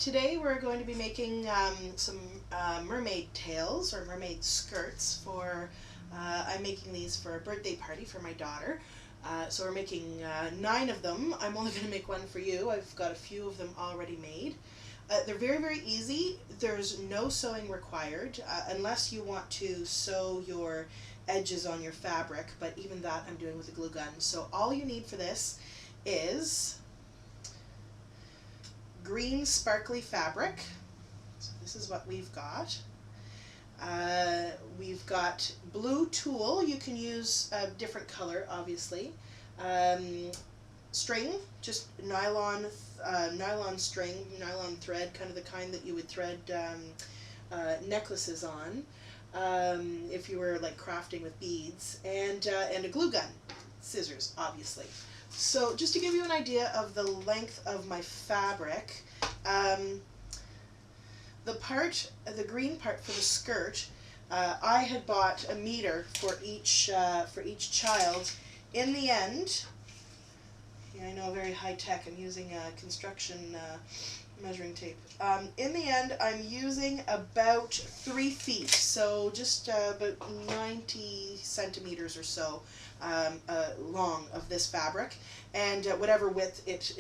Today we're going to be making some mermaid tails or mermaid skirts for, I'm making these for a birthday party for my daughter. So we're making 9 of them. I'm only going to make one for you. I've got a few of them already made. They're very, very easy. There's no sewing required unless you want to sew your edges on your fabric, but even that I'm doing with a glue gun. So all you need for this is green sparkly fabric. So this is what we've got. We've got blue tulle. You can use a different color, obviously. String, just nylon string, nylon thread, kind of the kind that you would thread necklaces on if you were like crafting with beads, and a glue gun, scissors, obviously. So just to give you an idea of the length of my fabric, the green part for the skirt, I had bought a meter for each child. In the end, yeah, I know, very high tech. I'm using construction measuring tape. In the end, I'm using about 3 feet, so just about 90 centimeters or so long of this fabric, and whatever width it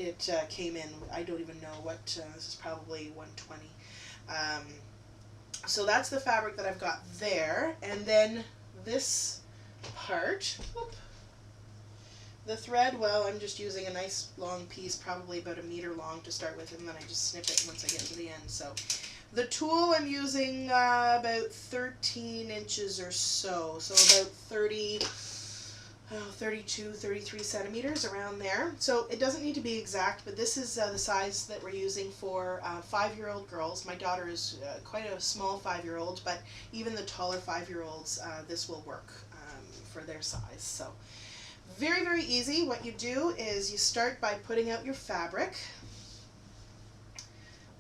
came in. I don't even know what, this is probably 120. So that's the fabric that I've got there, and then this part, whoop, the thread, well, I'm just using a nice long piece, probably about 1 meter long to start with, and then I just snip it once I get to the end. So the tulle, I'm using about 13 inches or so, so about 32, 33 centimeters, around there. So it doesn't need to be exact, but this is the size that we're using for 5-year-old girls. My daughter is quite a small 5-year-old, but even the taller 5-year-olds, this will work for their size. So very, very easy. What you do is you start by putting out your fabric,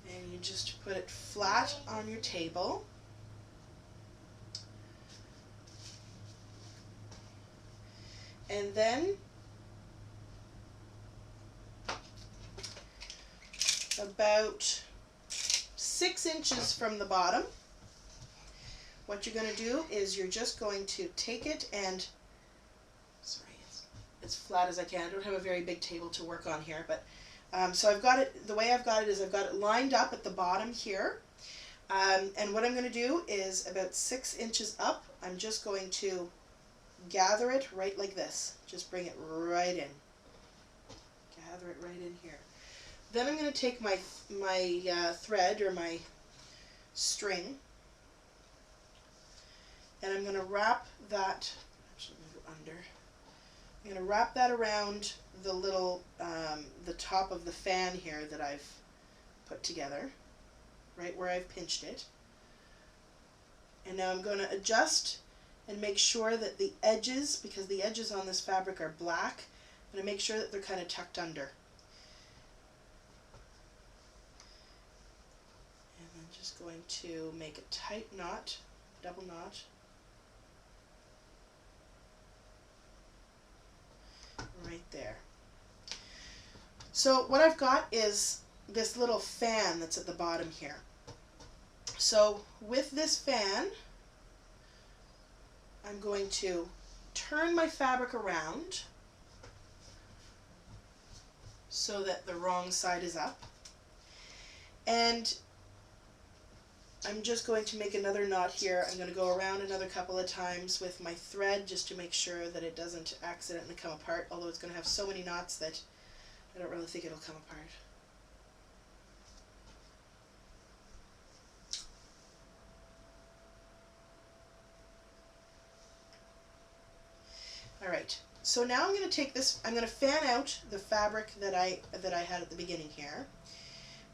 and you just put it flat on your table. And then about 6 inches from the bottom, what you're going to do is you're just going to take it and, sorry, it's as flat as I can. I don't have a very big table to work on here, but so I've got it, the way I've got it is I've got it lined up at the bottom here, and what I'm going to do is about 6 inches up, I'm just going to gather it right like this. Just bring it right in. Gather it right in here. Then I'm going to take my thread or my string, and I'm going to wrap that. Actually, I'm going to go under. I'm going to wrap that around the little the top of the fan here that I've put together, right where I've pinched it. And now I'm going to adjust and make sure that the edges, because the edges on this fabric are black, I'm going to make sure that they're kind of tucked under. And I'm just going to make a tight knot, double knot, right there. So what I've got is this little fan that's at the bottom here. So with this fan, I'm going to turn my fabric around so that the wrong side is up, and I'm just going to make another knot here. I'm going to go around another couple of times with my thread just to make sure that it doesn't accidentally come apart, although it's going to have so many knots that I don't really think it'll come apart. Alright, so now I'm going to take this, I'm going to fan out the fabric that I had at the beginning here.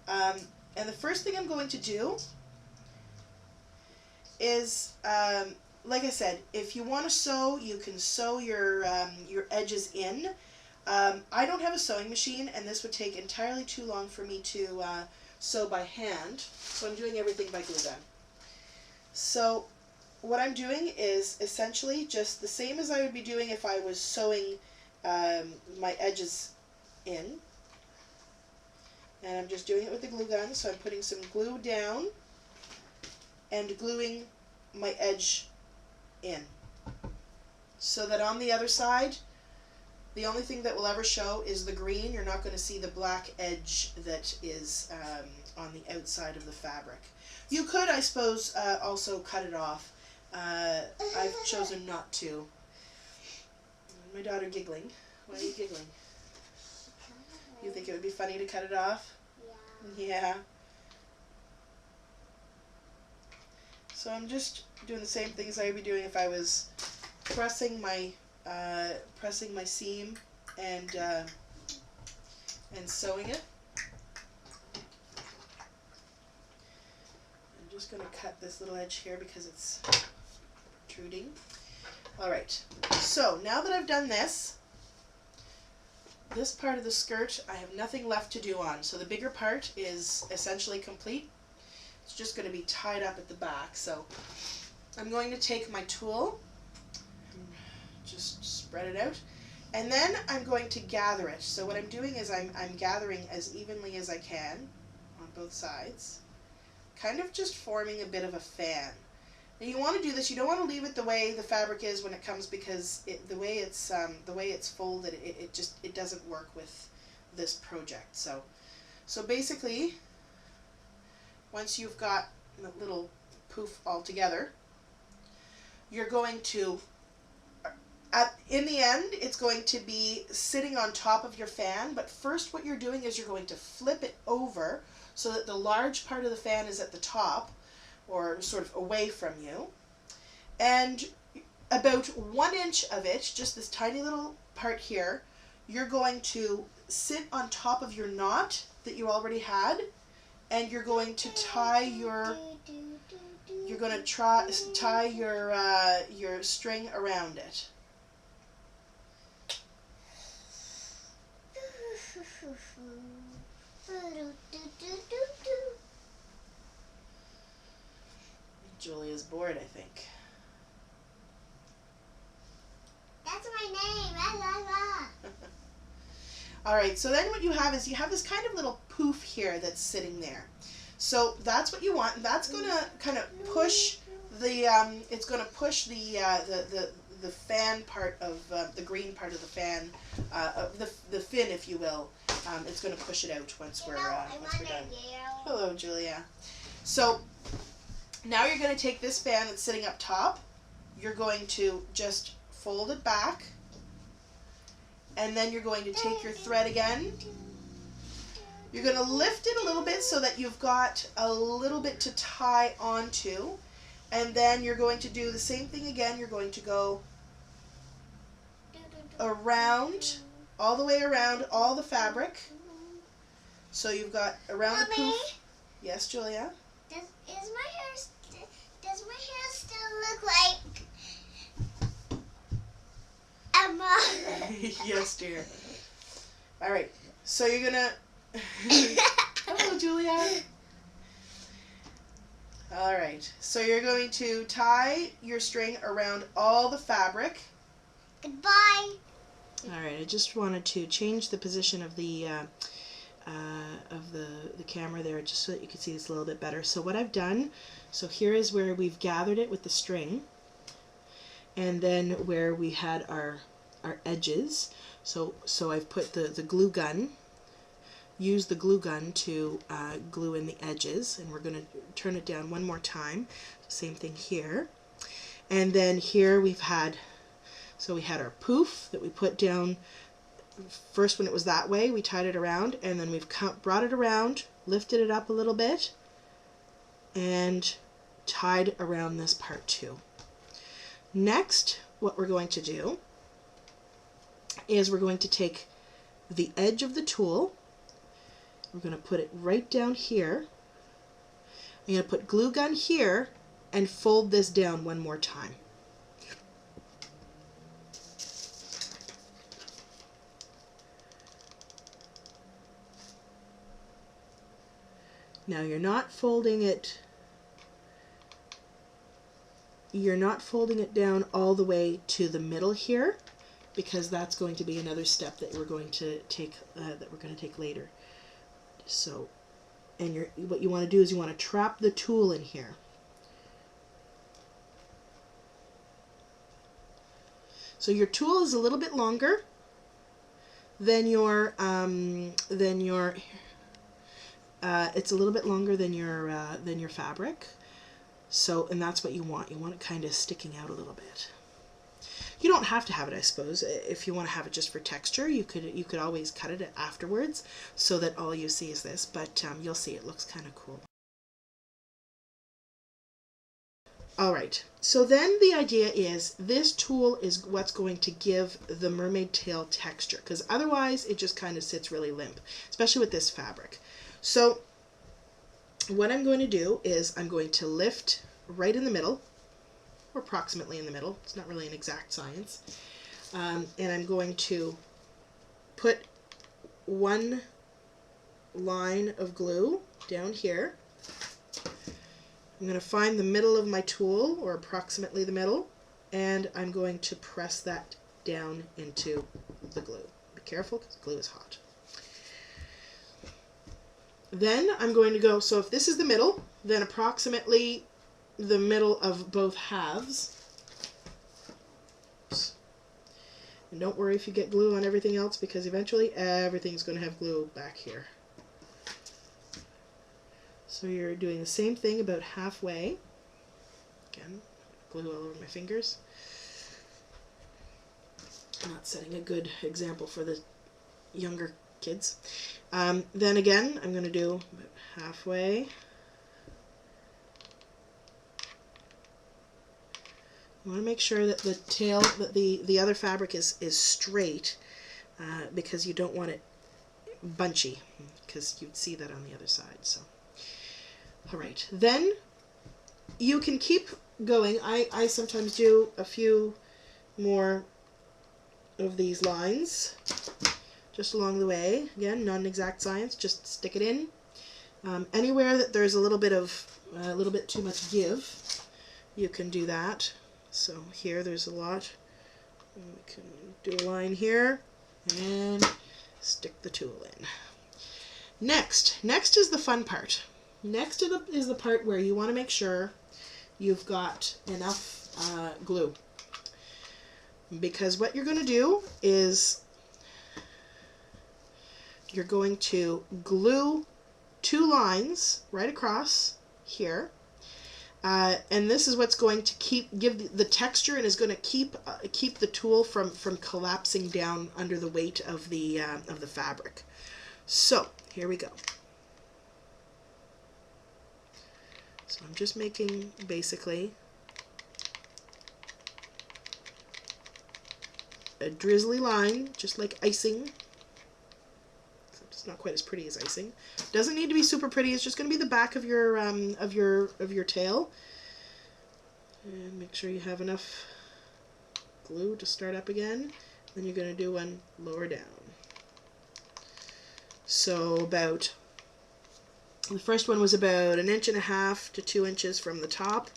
And the first thing I'm going to do is, like I said, if you want to sew, you can sew your edges in. I don't have a sewing machine, and this would take entirely too long for me to sew by hand, so I'm doing everything by glue gun. So what I'm doing is essentially just the same as I would be doing if I was sewing my edges in. And I'm just doing it with the glue gun, so I'm putting some glue down and gluing my edge in. So that on the other side, the only thing that will ever show is the green. You're not going to see the black edge that is on the outside of the fabric. You could, I suppose, also cut it off. I've chosen not to. My daughter giggling. Why are you giggling? You think it would be funny to cut it off? Yeah. Yeah. So I'm just doing the same things I would be doing if I was pressing my seam and sewing it. I'm just going to cut this little edge here because it's protruding. Alright, so now that I've done this part of the skirt I have nothing left to do on. So the bigger part is essentially complete. It's just going to be tied up at the back. So I'm going to take my tool, just spread it out, and then I'm going to gather it. So what I'm doing is I'm gathering as evenly as I can on both sides, kind of just forming a bit of a fan. Now you want to do this. You don't want to leave it the way the fabric is when it comes, because the way it's folded, it doesn't work with this project. So basically, once you've got the little poof all together, you're going to, in the end, it's going to be sitting on top of your fan. But first, what you're doing is you're going to flip it over so that the large part of the fan is at the top, or sort of away from you, and about 1 inch of it, just this tiny little part here, you're going to sit on top of your knot that you already had, and you're going to tie your your string around it. Julia's bored, I think. That's my name. La la la. Alright, so then what you have is you have this kind of little poof here that's sitting there. So that's what you want, and that's going to kind of push the it's going to push the fan part of the green part of the fan, the fin, if you will. It's going to push it out once we're done. Hello, Julia. So now you're going to take this fan that's sitting up top. You're going to just fold it back, and then you're going to take your thread again. You're going to lift it a little bit so that you've got a little bit to tie onto, and then you're going to do the same thing again. You're going to go around, all the way around all the fabric. So you've got around the poof. Yes, Julia? Does my hair still look like Emma? Yes, dear. All right. So you're gonna. Hello, Julia. All right. So you're going to tie your string around all the fabric. Goodbye. All right. I just wanted to change the position of the camera there, just so that you can see this a little bit better. So what I've done, so here is where we've gathered it with the string, and then where we had our edges. So I've put the glue gun, use the glue gun to glue in the edges, and we're going to turn it down one more time. Same thing here. And then here we had our poof that we put down. First, when it was that way, we tied it around, and then we've brought it around, lifted it up a little bit, and tied around this part too. Next, what we're going to do is we're going to take the edge of the tool, we're going to put it right down here. I'm going to put glue gun here and fold this down one more time. Now you're not folding it down all the way to the middle here, because that's going to be another step that we're going to take later. So, and what you want to do is you want to trap the tulle in here. So your tulle is a little bit longer than your it's a little bit longer than your fabric. So, and that's what you want. You want it kind of sticking out a little bit. You don't have to have it, I suppose. If you want to have it just for texture, you could always cut it afterwards so that all you see is this, but you'll see it looks kind of cool. All right, so then the idea is this tulle is what's going to give the mermaid tail texture, because otherwise it just kind of sits really limp, especially with this fabric. So what I'm going to do is I'm going to lift right in the middle, or approximately in the middle. It's not really an exact science. And I'm going to put one line of glue down here. I'm going to find the middle of my tulle, or approximately the middle, and I'm going to press that down into the glue. Be careful because glue is hot. Then I'm going to go, so if this is the middle, then approximately the middle of both halves. Oops. And don't worry if you get glue on everything else, because eventually everything's going to have glue back here. So you're doing the same thing about halfway. Again, glue all over my fingers. I'm not setting a good example for the younger kids. Then again, I'm going to do about halfway. You want to make sure that the tail, that the other fabric is straight, because you don't want it bunchy, because you'd see that on the other side. So, all right. Then you can keep going. I sometimes do a few more of these lines just along the way. Again, non-exact science. Just stick it in. Anywhere that there's a little bit too much give, you can do that. So here there's a lot. We can do a line here and stick the tulle in. Next is the fun part. Next is the part where you want to make sure you've got enough glue. Because what you're going to do is you're going to glue 2 lines right across here. And this is what's going to give the texture, and is going to keep the tulle from collapsing down under the weight of the fabric. So here we go. So I'm just making basically a drizzly line, just like icing. It's not quite as pretty as icing. Doesn't need to be super pretty. It's just going to be the back of your tail. And make sure you have enough glue to start up again. Then you're going to do one lower down. So about, the first one was about 1.5 to 2 inches from the top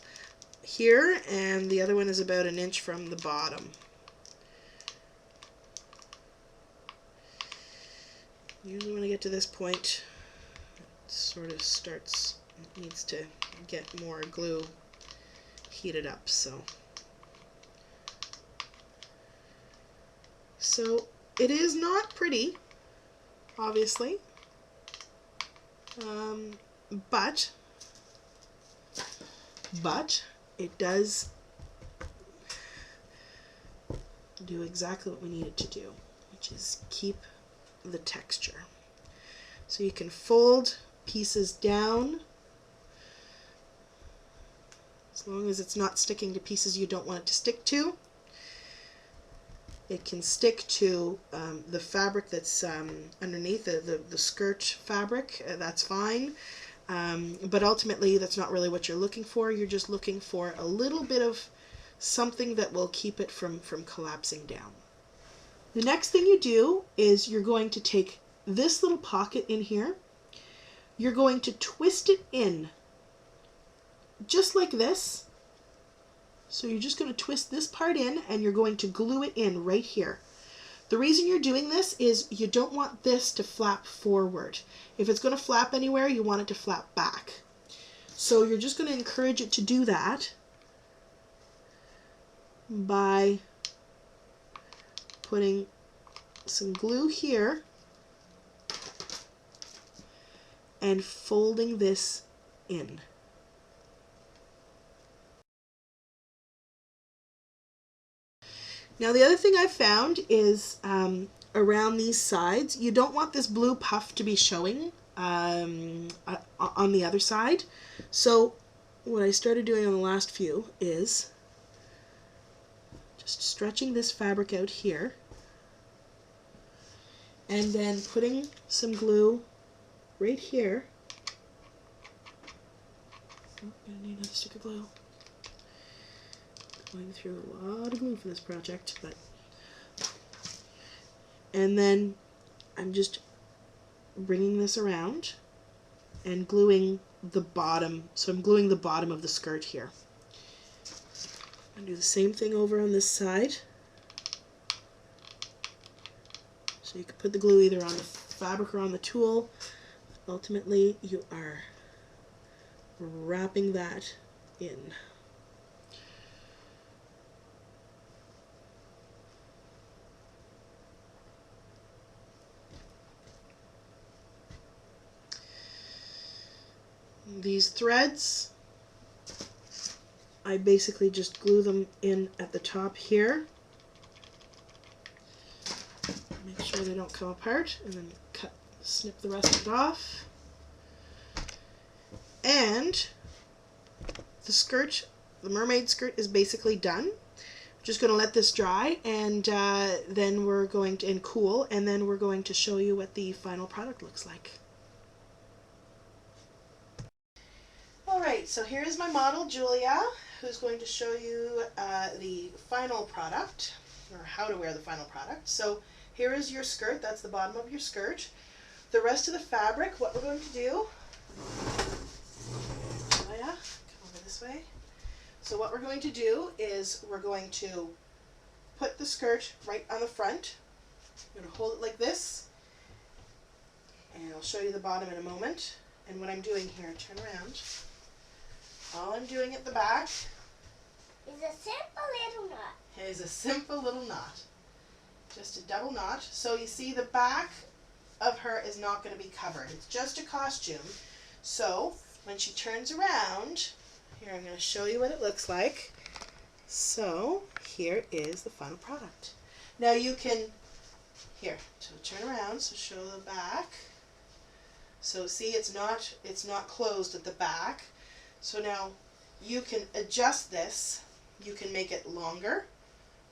here, and the other one is about 1 inch from the bottom. Usually when I get to this point, it sort of starts, it needs to get more glue heated up. So it is not pretty, obviously, but it does do exactly what we need it to do, which is keep the texture. So you can fold pieces down as long as it's not sticking to pieces you don't want it to stick to. It can stick to the fabric that's underneath, the skirt fabric, that's fine. But ultimately that's not really what you're looking for. You're just looking for a little bit of something that will keep it from collapsing down. The next thing you do is you're going to take this little pocket in here. You're going to twist it in just like this. So you're just going to twist this part in, and you're going to glue it in right here. The reason you're doing this is you don't want this to flap forward. If it's going to flap anywhere, you want it to flap back. So you're just going to encourage it to do that by putting some glue here and folding this in. Now the other thing I found is around these sides, you don't want this blue puff to be showing on the other side. So what I started doing on the last few is just stretching this fabric out here and then putting some glue right here. Oh, I'm gonna need another stick of glue. Going through a lot of glue for this project, but and then I'm just bringing this around and gluing the bottom. So I'm gluing the bottom of the skirt here. I'm gonna do the same thing over on this side. So you can put the glue either on the fabric or on the tool. Ultimately, you are wrapping that in. These threads, I basically just glue them in at the top here. Make sure they don't come apart, and then snip the rest of it off. And the skirt, the mermaid skirt, is basically done. I'm just going to let this dry, and then we're going to cool, and then we're going to show you what the final product looks like. Alright, so here's my model, Julia, who's going to show you the final product, or how to wear the final product. So here is your skirt, that's the bottom of your skirt. The rest of the fabric, what we're going to do, Julia, come over this way. So what we're going to do is we're going to put the skirt right on the front. I'm going to hold it like this, and I'll show you the bottom in a moment. And what I'm doing here, turn around. All I'm doing at the back It's a simple little knot. is a simple little knot. Just a double knot. So you see the back of her is not going to be covered. It's just a costume. So when she turns around, here I'm going to show you what it looks like. So here is the final product. Now you can, here, so turn around, so show the back. So see, it's not closed at the back. So now you can adjust this. You can make it longer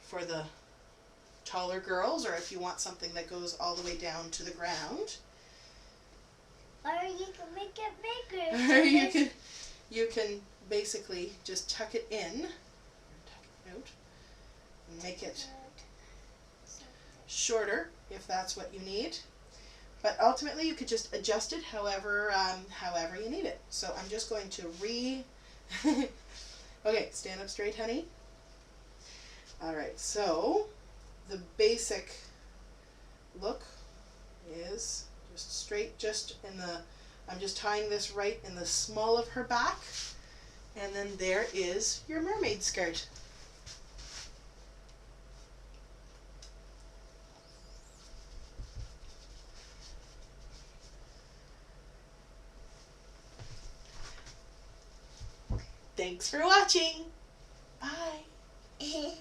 for the taller girls, or if you want something that goes all the way down to the ground. Or you can make it bigger. Or you can basically just tuck it in, tuck it out, and make it shorter if that's what you need. But ultimately, you could just adjust it however you need it. So I'm just going to okay, stand up straight, honey. All right, so the basic look is just straight, I'm just tying this right in the small of her back. And then there is your mermaid skirt. Thanks for watching. Bye.